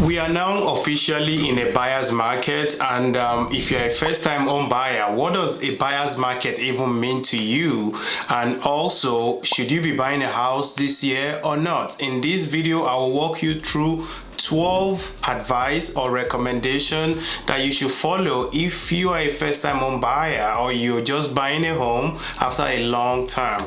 We are now officially in a buyer's market, and if you're a first-time home buyer, what does a buyer's market even mean to you? And also, should you be buying a house this year or not? In this video, I will walk you through 12 advice or recommendation that you should follow if you are a first-time home buyer or you're just buying a home after a long time.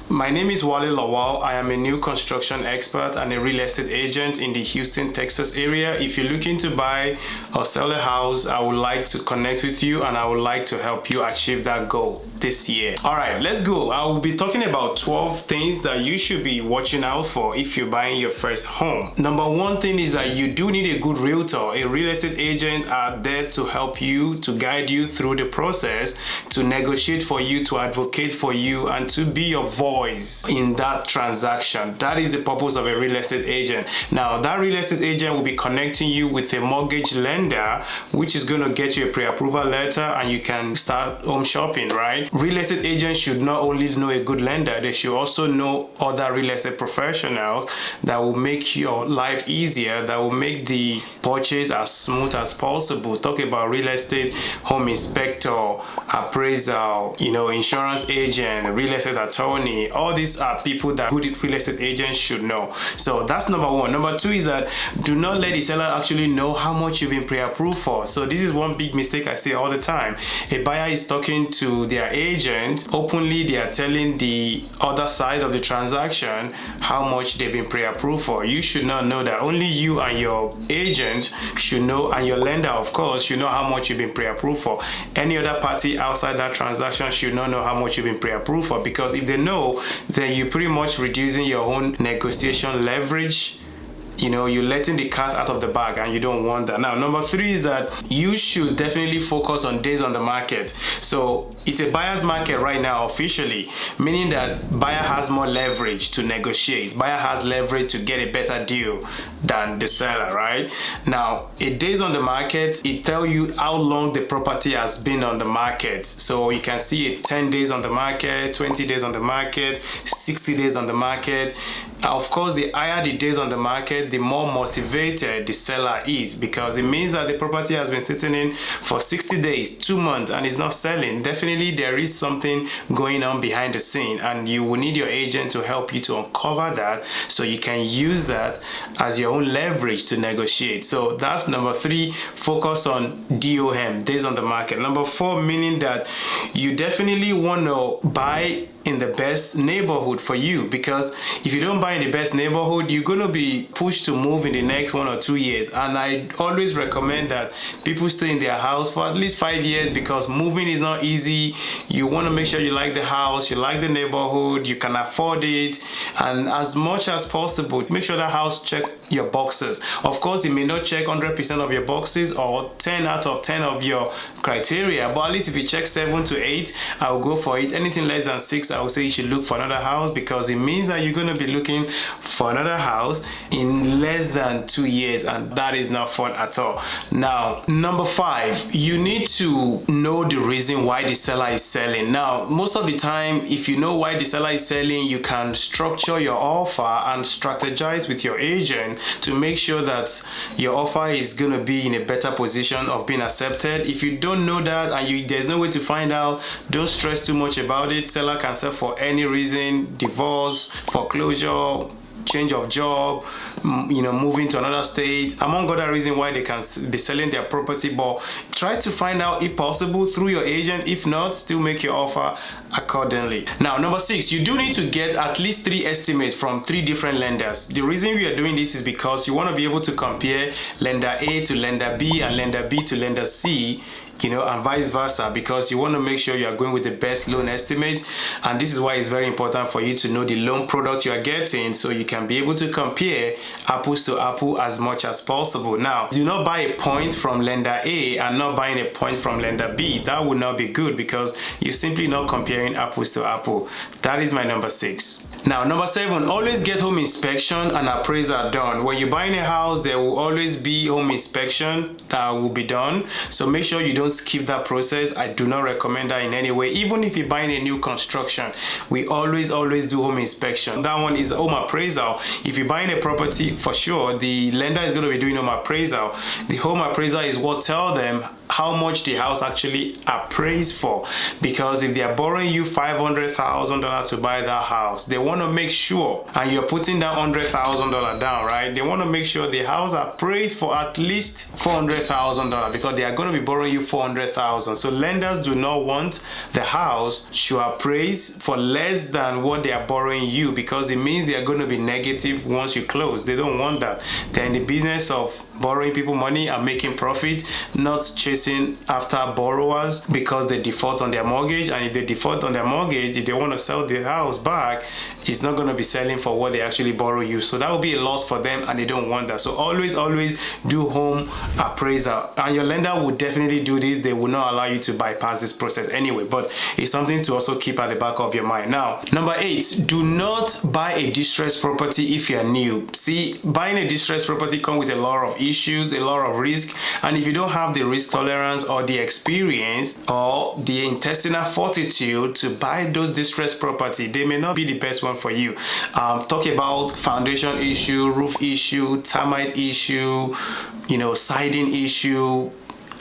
My name is Wale Lawal. I am a new construction expert and a real estate agent in the Houston, Texas area. If you're looking to buy or sell a house, I would like to connect with you and I would like to help you achieve that goal this year. All right, let's go. I will be talking about 12 things that you should be watching out for if you're buying your first home. Number one thing is that you do need a good realtor. A real estate agent are there to help you, to guide you through the process, to negotiate for you, to advocate for you, and to be your voice in that transaction. That is the purpose of a real estate agent. Now, that real estate agent will be connecting you with a mortgage lender, which is going to get you a pre-approval letter and you can start home shopping, right? Real estate agents should not only know a good lender, they should also know other real estate professionals that will make your life easier, that will make the purchase as smooth as possible. Talk about real estate, home inspector, appraisal, insurance agent, real estate attorney. All these are people that good real estate agents should know. So that's number one. Number two is that do not let the seller actually know how much you've been pre-approved for. So this is one big mistake I see all the time. A buyer is talking to their agent openly, they are telling the other side of the transaction how much they've been pre-approved for. You should not know that. Only you and your agent should know, and your lender of course should know how much you've been pre-approved for. Any other party outside that transaction should not know how much you've been pre-approved for, because if they know, then you're pretty much reducing your own negotiation leverage. You're letting the cat out of the bag and you don't want that. Now, number three is that you should definitely focus on days on the market. So it's a buyer's market right now officially, meaning that buyer has more leverage to negotiate. Buyer has leverage to get a better deal than the seller, right? Now, a days on the market, it tells you how long the property has been on the market. So you can see it 10 days on the market, 20 days on the market, 60 days on the market. Of course, the higher the days on the market, the more motivated the seller is, because it means that the property has been sitting in for 60 days, 2 months, and is not selling. Definitely there is something going on behind the scene, and you will need your agent to help you to uncover that so you can use that as your own leverage to negotiate. So that's number three, focus on DOM, days on the market. Number four, meaning that you definitely want to buy in the best neighborhood for you, because if you don't buy in the best neighborhood, you're going to be pushed to move in the next 1 or 2 years. And I always recommend that people stay in their house for at least 5 years, because moving is not easy. You want to make sure you like the house, you like the neighborhood, you can afford it, and as much as possible, make sure that house check your boxes. Of course, it may not check 100% of your boxes or 10 out of 10 of your criteria, but at least if you check 7 to 8, I will go for it. Anything less than 6, I would say you should look for another house, because it means that you're going to be looking for another house in less than 2 years, and that is not fun at all. Now, number five, you need to know the reason why the seller is selling. Now, most of the time, if you know why the seller is selling, you can structure your offer and strategize with your agent to make sure that your offer is going to be in a better position of being accepted. If you don't know that and there's no way to find out, don't stress too much about it. Seller can sell for any reason: divorce, foreclosure, change of job, moving to another state, among other reasons why they can be selling their property. But try to find out, if possible, through your agent. If not, still make your offer accordingly. Now, number six, you do need to get at least 3 estimates from 3 different lenders. The reason we are doing this is because you want to be able to compare lender A to lender B and lender B to lender C, and vice versa, because you want to make sure you are going with the best loan estimates. And this is why it's very important for you to know the loan product you are getting, so you can be able to compare apples to apple as much as possible. Now, do not buy a point from lender A and not buying a point from lender B. That would not be good, because you're simply not comparing apples to apple. That is my number 6. Now, number 7, always get home inspection and appraisal done. When you're buying a house, there will always be home inspection that will be done. So make sure you don't skip that process. I do not recommend that in any way. Even if you're buying a new construction, we always do home inspection. That one is home appraisal. If you're buying a property, for sure, the lender is going to be doing home appraisal. The home appraisal is what tell them how much the house actually appraised for, because if they are borrowing you $500,000 to buy that house, they want to make sure, and you're putting that $100,000 down, right? They want to make sure the house appraised for at least $400,000, because they are going to be borrowing you $400,000. So lenders do not want the house to appraise for less than what they are borrowing you, because it means they are going to be negative once you close. They don't want that. They're in the business of borrowing people money and making profit, not chasing after borrowers because they default on their mortgage. And if they default on their mortgage, if they want to sell the house back, it's not going to be selling for what they actually borrow you. So that will be a loss for them, and they don't want that. So always do home appraisal, and your lender will definitely do this. They will not allow you to bypass this process anyway, but it's something to also keep at the back of your mind. Now, number 8, do not buy a distressed property if you're new. See, buying a distressed property comes with a lot of issues, a lot of risk, and if you don't have the risk tolerance or the experience or the intestinal fortitude to buy those distressed property, they may not be the best one for you. Talk about foundation issue, roof issue, termite issue, siding issue.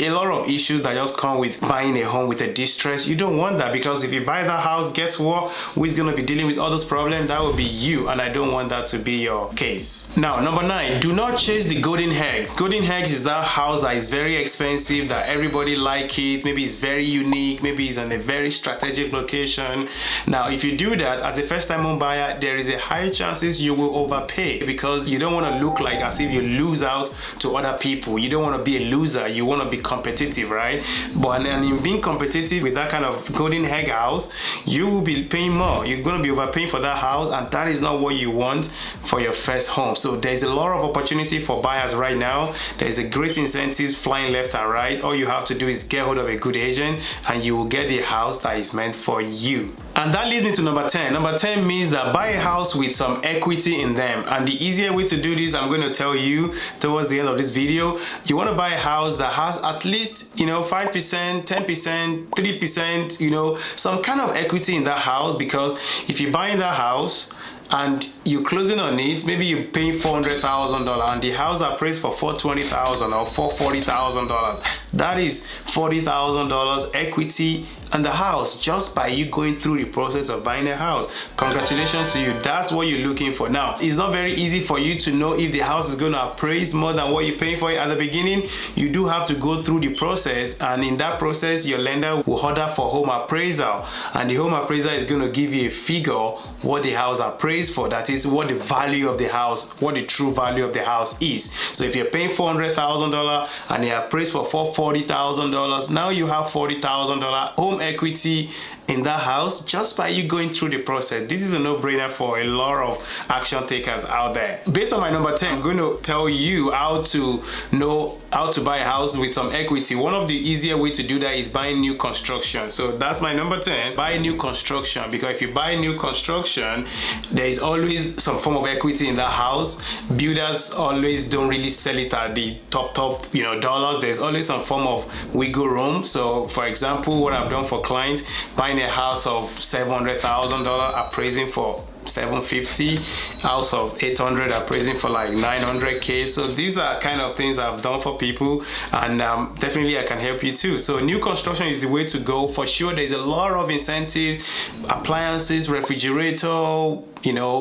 A lot of issues that just come with buying a home with a distress. You don't want that, because if you buy that house, guess what? Who is going to be dealing with all those problems? That will be you, and I don't want that to be your case. Now, number 9, do not chase the golden egg. Golden egg is that house that is very expensive, that everybody like it. Maybe it's very unique. Maybe it's in a very strategic location. Now, if you do that as a first-time home buyer, there is a high chances you will overpay, because you don't want to look like as if you lose out to other people. You don't want to be a loser. You want to be competitive, right? But and in being competitive with that kind of golden egg house, you will be paying more. You're going to be overpaying for that house, and that is not what you want for your first home. So there's a lot of opportunity for buyers right now. There's a great incentives flying left and right. All you have to do is get hold of a good agent, and you will get the house that is meant for you. And that leads me to number 10. Number 10 means that buy a house with some equity in them. And the easier way to do this, I'm going to tell you towards the end of this video. You want to buy a house that has at least 5%, 10%, 3%, some kind of equity in that house, because if you buy in that house and you're closing on it, maybe you're paying $400,000 and the house appraised for $420,000 or $440,000. That is $40,000 equity in the house just by you going through the process of buying a house. Congratulations to you. That's what you're looking for. Now, it's not very easy for you to know if the house is going to appraise more than what you're paying for it at the beginning. You do have to go through the process, and in that process, your lender will order for home appraisal, and the home appraiser is going to give you a figure what the house appraised for. That is what the value of the house, what the true value of the house is. So if you're paying $400,000 and they appraised for $440,000, now you have $40,000 home equity in that house just by you going through the process. This is a no-brainer for a lot of action takers out there. Based on my number 10, I'm going to tell you how to know how to buy a house with some equity. One of the easier way to do that is buying new construction. So that's my number 10, buy new construction, because if you buy new construction, there is always some form of equity in that house. Builders always don't really sell it at the top dollars. There's always some form of wiggle room. So for example, what I've done for clients, buying a house of $700,000 appraising for $750, house of $800 appraising for like $900K. So these are kind of things I've done for people, and definitely I can help you too. So new construction is the way to go for sure. There's a lot of incentives, appliances, refrigerator,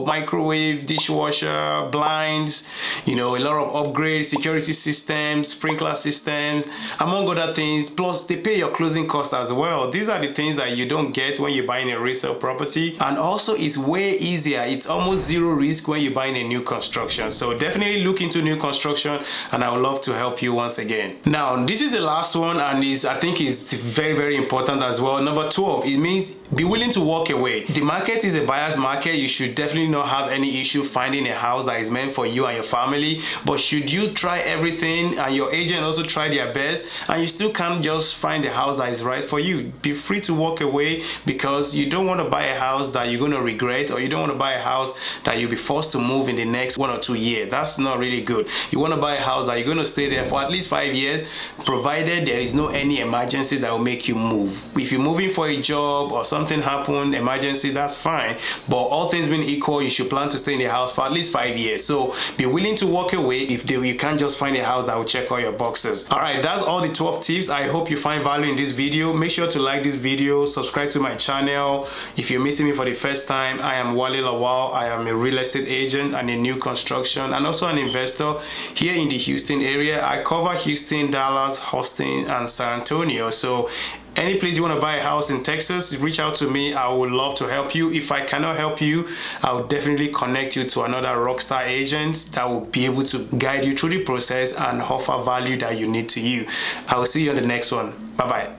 microwave, dishwasher, blinds, a lot of upgrades, security systems, sprinkler systems, among other things. Plus they pay your closing costs as well. These are the things that you don't get when you're buying a resale property, and also it's way easier. It's almost zero risk when you're buying a new construction. So definitely look into new construction, and I would love to help you once again. Now this is the last one, and I think is very, very important as well. Number 12, it means be willing to walk away. The market is a buyer's market. You should should definitely not have any issue finding a house that is meant for you and your family. But should you try everything and your agent also try their best and you still can't just find a house that is right for you, be free to walk away, because you don't want to buy a house that you're going to regret, or you don't want to buy a house that you'll be forced to move in the next 1 or 2 years. That's not really good. You want to buy a house that you're going to stay there for at least 5 years, provided there is no any emergency that will make you move. If you're moving for a job or something happened, emergency, that's fine. But all things being equal, you should plan to stay in the house for at least 5 years. So be willing to walk away if you can't just find a house that will check all your boxes. All right, that's all the 12 tips. I hope you find value in this video. Make sure to like this video, subscribe to my channel. If you're meeting me for the first time, I am Wale Lawal. I am a real estate agent and a new construction and also an investor here in the Houston area. I cover Houston, Dallas, Austin, and San Antonio. So any place you want to buy a house in Texas, reach out to me. I would love to help you. If I cannot help you, I will definitely connect you to another rockstar agent that will be able to guide you through the process and offer value that you need to you. I will see you on the next one. Bye-bye.